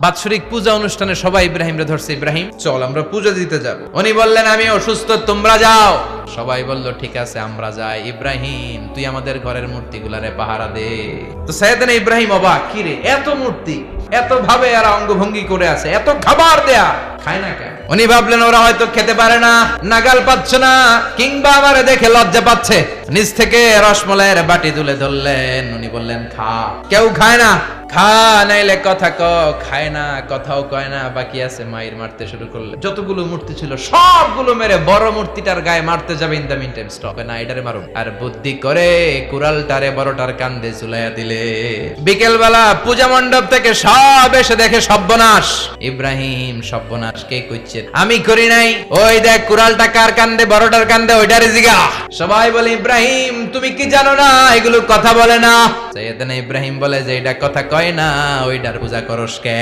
বাৎসরিক পূজা অনুষ্ঠানে সবাই ইব্রাহিমরে ধরছে, ইব্রাহিম চল আমরা পূজা দিতে যাব। উনি বললেন আমি অসুস্থ, তোমরা যাও। সবাই বলল ঠিক আছে আমরা যাই। ইব্রাহিম তুই আমাদের ঘরের মূর্তিগুলারে পাহারা দে। তো সাইয়েদনা ইব্রাহিম অবাক, কি রে এত মূর্তি, এত ভাবে আর অঙ্গভঙ্গি করে আছে, এত খাবার দেয়া, খায় না কেন? উনি ভাবলেন ওরা হয়তো খেতে পারে না, নাগাল পাচ্ছে না, কিংবা আমারে দেখে লজ্জা পাচ্ছে। নিজ থেকে রসমলাইয়ের বাটি তুলে ধরলেন। উনি বললেন খা। কেউ খায় না, খা নাইলে কথা ক। খায় না, কথাও কয় না, বাকি আছে মায়ের মারতে শুরু করলে। যতগুলো মূর্তি ছিল সবগুলো মেরে বড় মূর্তিটার গায়ে মারতে যাবে, in the mean time stop না, এটারে মারুন। আর বুদ্ধি করে কুড়ালটারে বড়টার কান্দে ঝুলাইয়া দিলে। বিকেল বেলা পূজা মণ্ডপ থেকে সব এসে দেখে সর্বনাশ। ইব্রাহিম সর্বনাশ কে কইছে? আমি করি নাই। ওই দেখ কুড়ালটা কার কান্দে, বড়টার কান্দে, ওইটারে জিগা। সবাই বলে ইব্রাহিম তুমি কি জানো না এগুলো কথা বলে না? সাইয়েদনা ইব্রাহিম বলে যে এটা কথা কয় না, ওইটার পূজা করস কে?